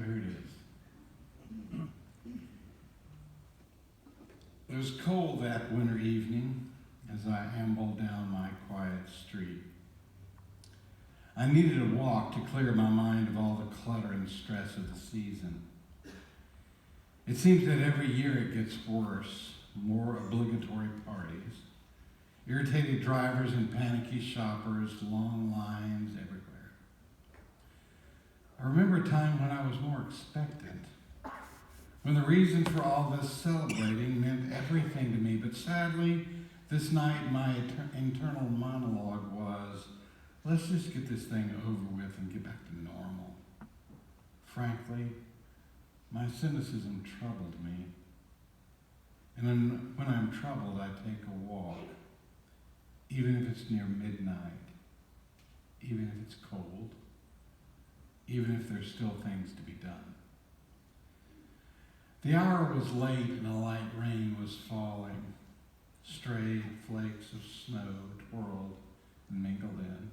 here it is. It was cold that winter evening as I ambled down my quiet street. I needed a walk to clear my mind of all the clutter and stress of the season. It seems that every year it gets worse, more obligatory parties, irritated drivers and panicky shoppers, long lines everywhere. I remember a time when I was more expectant, when the reason for all this celebrating meant everything to me, but sadly, this night my internal monologue was, let's just get this thing over with and get back to normal. Frankly, my cynicism troubled me. And when I'm troubled, I take a walk, even if it's near midnight, even if it's cold, even if there's still things to be done. The hour was late and a light rain was falling. Stray flakes of snow twirled and mingled in.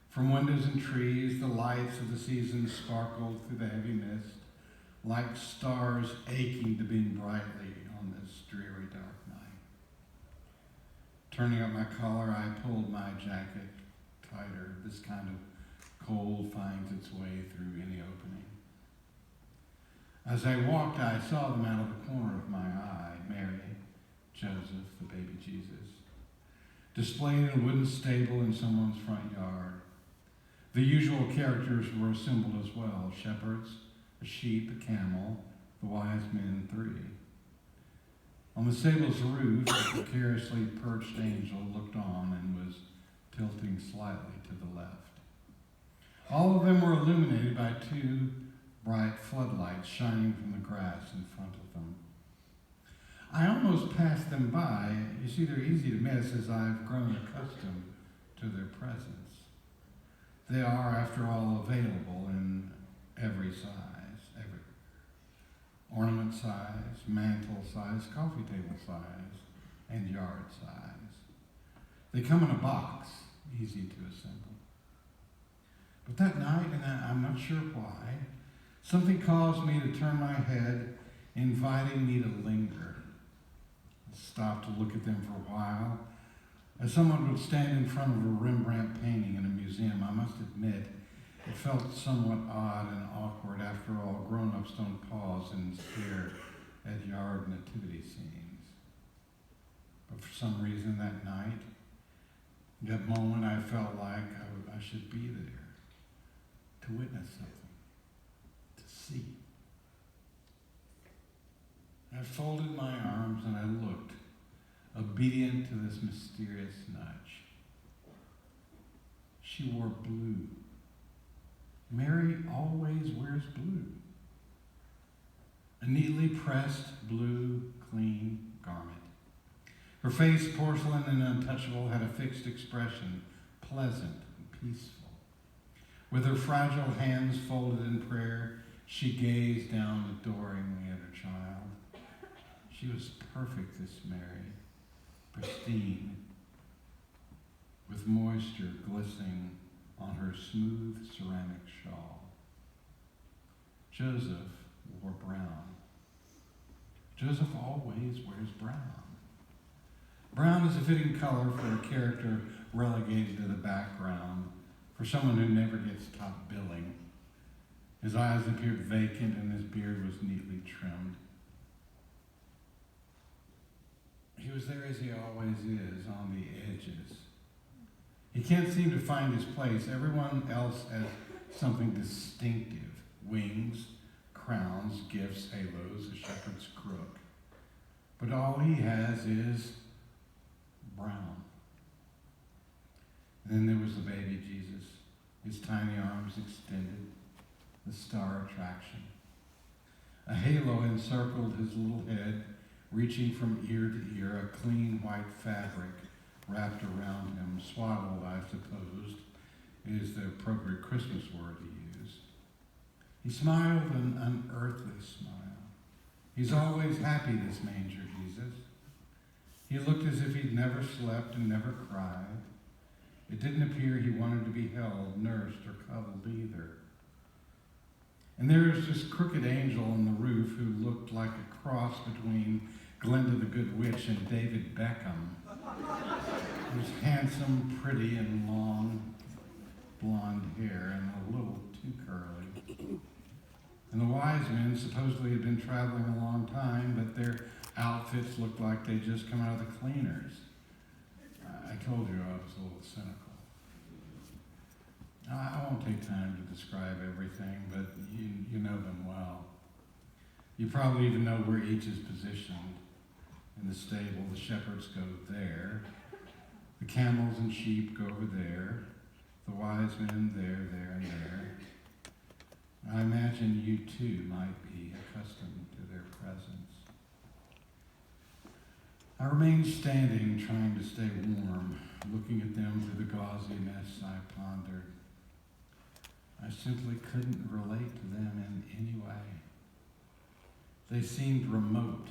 From windows and trees, the lights of the season sparkled through the heavy mist, like stars aching to beam brightly on this dreary dark night. Turning up my collar, I pulled my jacket tighter. This kind of cold finds its way through any opening. As I walked, I saw them out of the corner of my eye, Mary, Joseph, the baby Jesus, displayed in a wooden stable in someone's front yard. The usual characters were assembled as well: shepherds, a sheep, a camel, the wise men, 3. On the stable's roof, a precariously perched angel looked on and was tilting slightly to the left. All of them were illuminated by 2 bright floodlights shining from the grass in front of them. I almost passed them by. You see, they're easy to miss as I've grown accustomed to their presence. They are, after all, available in every size, every ornament size, mantle size, coffee table size, and yard size. They come in a box, easy to assemble. But that night, and I'm not sure why, something caused me to turn my head, inviting me to linger. I stopped to look at them for a while. As someone would stand in front of a Rembrandt painting in a museum, I must admit, it felt somewhat odd and awkward. After all, grown-ups don't pause and stare at yard nativity scenes. But for some reason that night, that moment, I felt like I should be there to witness something, to see. I folded my arms and I looked, obedient to this mysterious nudge. She wore blue. Mary always wears blue. A neatly pressed blue, clean garment. Her face, porcelain and untouchable, had a fixed expression, pleasant and peaceful. With her fragile hands folded in prayer, she gazed down adoringly at her child. She was perfect, this Mary, pristine, with moisture glistening on her smooth ceramic shawl. Joseph wore brown. Joseph always wears brown. Brown is a fitting color for a character relegated to the background, for someone who never gets top billing. His eyes appeared vacant and his beard was neatly trimmed. He was there as he always is, on the edges. He can't seem to find his place. Everyone else has something distinctive: wings, crowns, gifts, halos, a shepherd's crook. But all he has is brown. And then there was the baby Jesus, his tiny arms extended, the star attraction. A halo encircled his little head, reaching from ear to ear, a clean white fabric wrapped around him, swaddled, I suppose, is the appropriate Christmas word to use. He smiled an unearthly smile. He's always happy, this manger Jesus. He looked as if he'd never slept and never cried. It didn't appear he wanted to be held, nursed, or cuddled either. And there was this crooked angel on the roof who looked like a cross between Glinda the Good Witch and David Beckham. He was handsome, pretty, and long blonde hair and a little too curly. And the wise men supposedly had been traveling a long time, but their outfits looked like they'd just come out of the cleaners. I told you I was a little cynical. I won't take time to describe everything, but you know them well. You probably even know where each is positioned. In the stable, the shepherds go there. The camels and sheep go over there. The wise men there, and there. I imagine you too might be accustomed to their presence. I remained standing, trying to stay warm, looking at them through the gauzy mess I pondered. I simply couldn't relate to them in any way. They seemed remote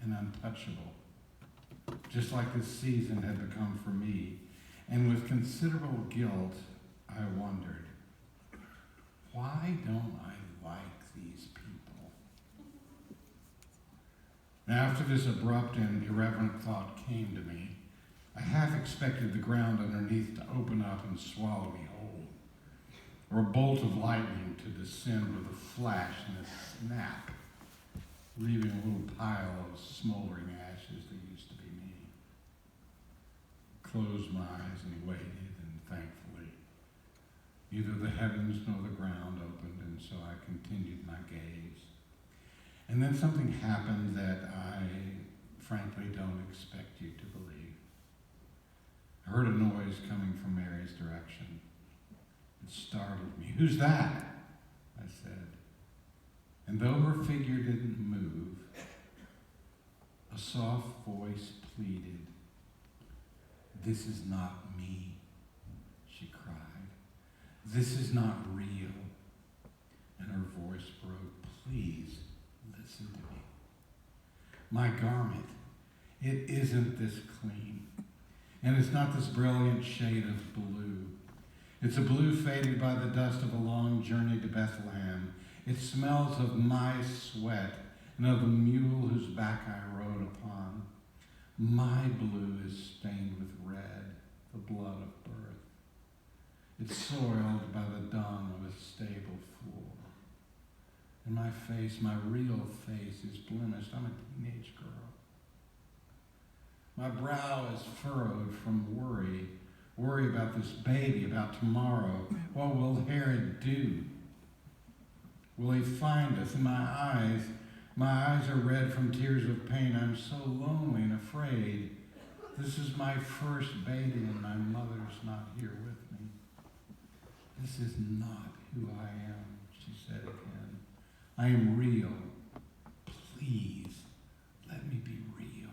and untouchable, just like this season had become for me. And with considerable guilt, I wondered, why don't I like these people? Now, after this abrupt and irreverent thought came to me, I half expected the ground underneath to open up and swallow me whole, or a bolt of lightning to descend with a flash and a snap, leaving a little pile of smoldering ashes that used to be me. Closed my eyes and waited, and thankfully, neither the heavens nor the ground opened, and so I continued my gaze. And then something happened that I frankly don't expect you to believe. I heard a noise coming from Mary's direction. It startled me. "Who's that?" I said. And though her figure didn't move, a soft voice pleaded, "This is not me," she cried. "This is not real." And her voice broke. "Please listen to me. My garment, it isn't this clean. And it's not this brilliant shade of blue. It's a blue faded by the dust of a long journey to Bethlehem. It smells of my sweat and of the mule whose back I rode upon. My blue is stained with red, the blood of birth. It's soiled by the dung of a stable floor. And my face, my real face, is blemished. I'm a teenage girl. My brow is furrowed from worry about this baby, about tomorrow. What will Herod do? Will he find us? And my eyes are red from tears of pain. I'm so lonely and afraid. This is my first baby and my mother's not here with me. This is not who I am," she said again. "I am real. Please, let me be real."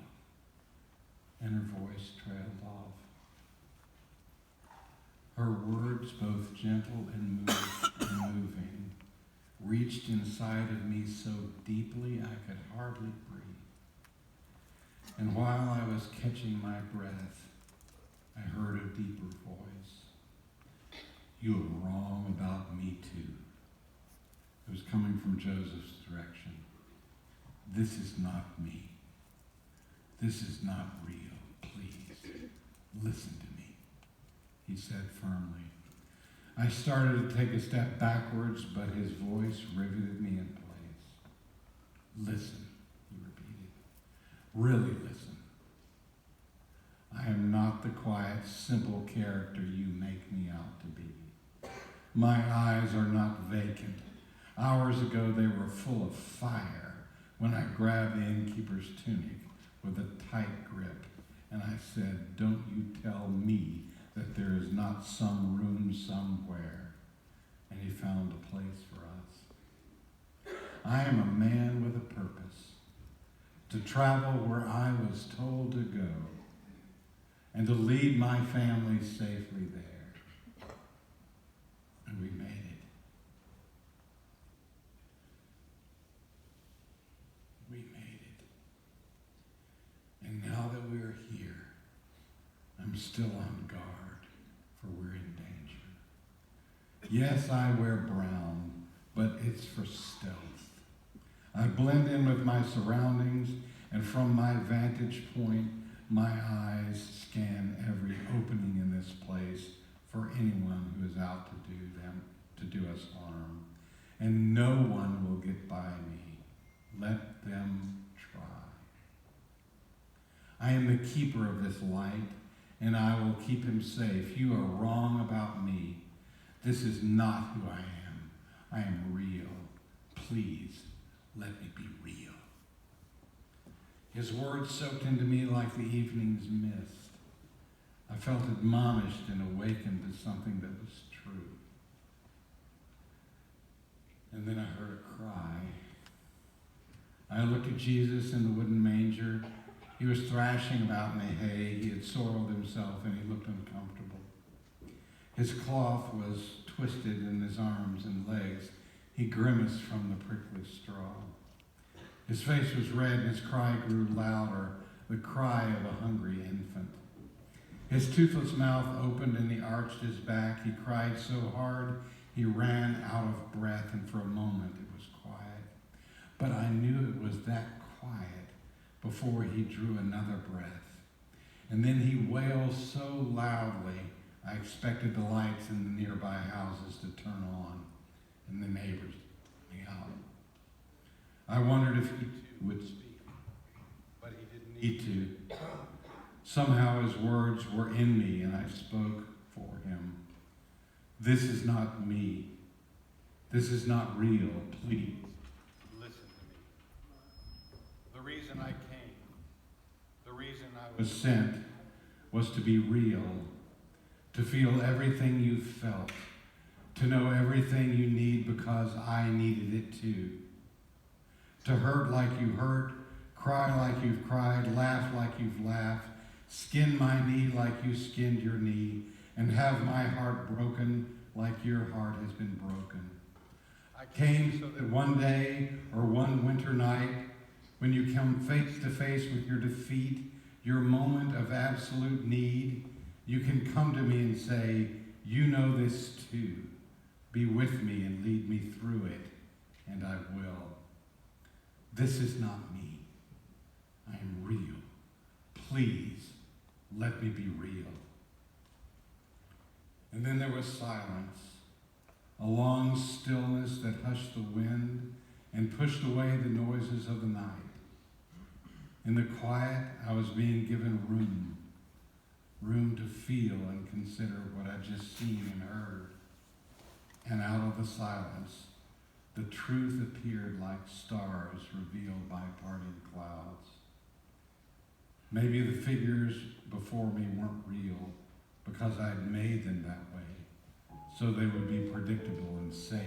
And her voice trailed off. Her words, both gentle and moving, reached inside of me so deeply I could hardly breathe. And while I was catching my breath, I heard a deeper voice. "You are wrong about me too." It was coming from Joseph's direction. "This is not me. This is not real. Please, listen to me," he said firmly. I started to take a step backwards, but his voice riveted me in place. "Listen," he repeated. "Really listen. I am not the quiet, simple character you make me out to be. My eyes are not vacant. Hours ago they were full of fire when I grabbed the innkeeper's tunic with a tight grip, and I said, 'Don't you tell me that there is not some room somewhere.' And he found a place for us. I am a man with a purpose, to travel where I was told to go, and to lead my family safely there. And we made it. We made it. And now that we're here, I'm still on guard, for we're in danger. Yes, I wear brown, but it's it's for stealth. I blend in with my surroundings, and from my vantage point, my eyes scan every opening in this place for anyone who is out to do us harm. And no one will get by me. Let them try. I am the keeper of this light, and I will keep him safe. You are wrong about me. This is not who I am. I am real. Please, let me be real. His words soaked into me like the evening's mist. I felt admonished and awakened to something that was true. And then I heard a cry. I looked at Jesus in the wooden manger. He was thrashing about in the hay. He had soiled himself and he looked uncomfortable. His cloth was twisted in his arms and legs. He grimaced from the prickly straw. His face was red and his cry grew louder, the cry of a hungry infant. His toothless mouth opened and he arched his back. He cried so hard he ran out of breath, and for a moment it was quiet. But I knew it was that quiet before he drew another breath. And then he wailed so loudly, I expected the lights in the nearby houses to turn on and the neighbors to come out. I wondered if he too would speak, but he didn't need to. Somehow his words were in me and I spoke for him. This is not me. This is not real. Please, listen to me. The reason I came, the reason I was sent, was to be real, to feel everything you felt, to know everything you need because I needed it too. To hurt like you hurt, cry like you've cried, laugh like you've laughed, skin my knee like you skinned your knee, and have my heart broken like your heart has been broken. I came so that one day or one winter night, when you come face to face with your defeat, your moment of absolute need, you can come to me and say, you know this too. Be with me and lead me through it, and I will. This is not me. I am real. Please, let me be real. And then there was silence, a long stillness that hushed the wind and pushed away the noises of the night. In the quiet, I was being given room to feel and consider what I'd just seen and heard. And out of the silence, the truth appeared like stars revealed by parting clouds. Maybe the figures before me weren't real because I'd made them that way, so they would be predictable and safe,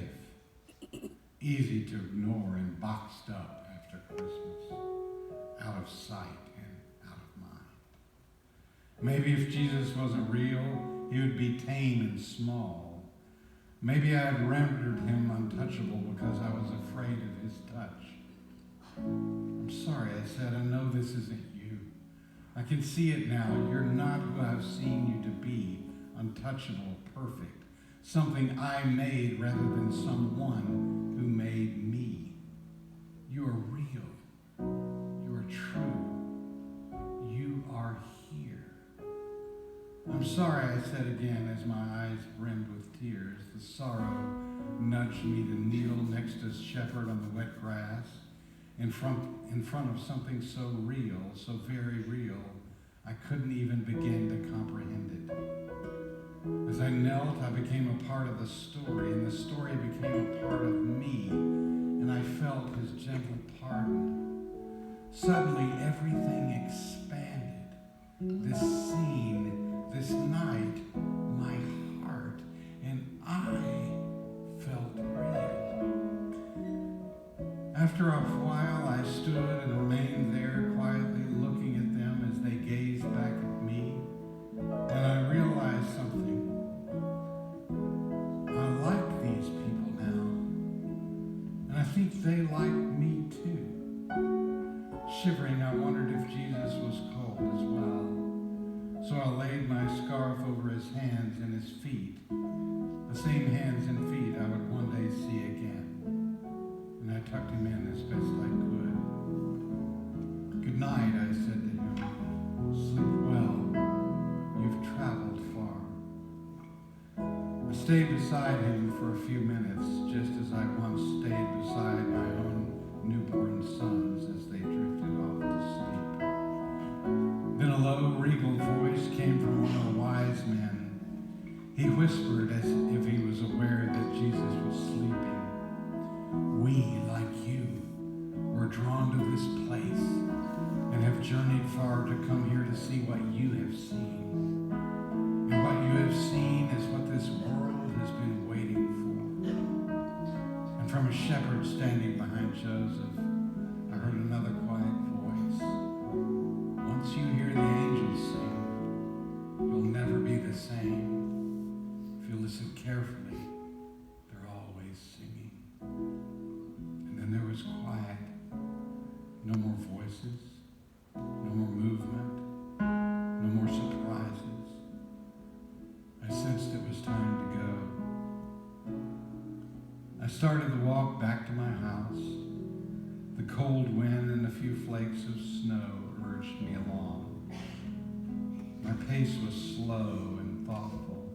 easy to ignore and boxed up after Christmas, out of sight and out of mind. Maybe if Jesus wasn't real, he would be tame and small. Maybe I had rendered him untouchable because I was afraid of his touch. I'm sorry, I said, I know this isn't you. I can see it now. You're not who I've seen you to be, untouchable, perfect. Something I made rather than someone who made me. You are real. You are true. You are here. I'm sorry, I said again as my eyes brimmed with tears. The sorrow nudged me to kneel next to Shepherd on the wet grass, in front of something so real, so very real, I couldn't even begin to comprehend it. As I knelt, I became a part of the story, and the story became a part of me, and I felt his gentle pardon. Suddenly, everything expanded. This scene, this night, my heart, and I felt real. After a while, I stood and remained there quietly looking at them as they gazed back at me, and I realized something. I like these people now, and I think they like me too. Shivering, I wondered if Jesus was cold as well. So I laid my scarf over his hands and his feet, the same hands and feet I would one day see again. stayed beside him for a few minutes, just as I once stayed beside my own newborn sons as they drifted off to sleep. Then a low, regal voice came from one of the wise men. He whispered as if he was aware that Jesus was sleeping. We, like you, were drawn to this place and have journeyed far to come here to see what you have seen. And what you have seen is what this world has been waiting for. And from a shepherd standing behind Joseph, I heard another quiet voice. Once you hear the angels sing, you'll never be the same. If you listen carefully, they're always singing. And then there was quiet. No more voices, no more movement, no more surprises. I sensed it was time to go. I started the walk back to my house. The cold wind and a few flakes of snow urged me along. My pace was slow and thoughtful.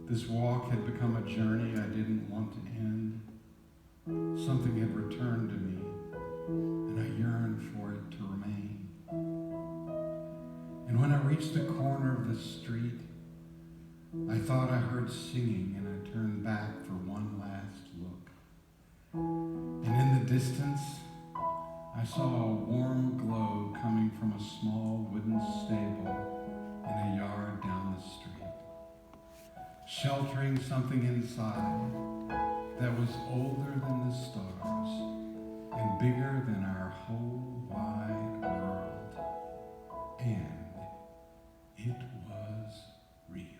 This walk had become a journey I didn't want to end. Something had returned to me, and I yearned for it to remain. And when I reached the corner of the street, I thought I heard singing, and I turned back for one last look. And in the distance, I saw a warm glow coming from a small wooden stable in a yard down the street, sheltering something inside that was older than the stars and bigger than our whole wide world. And it was real.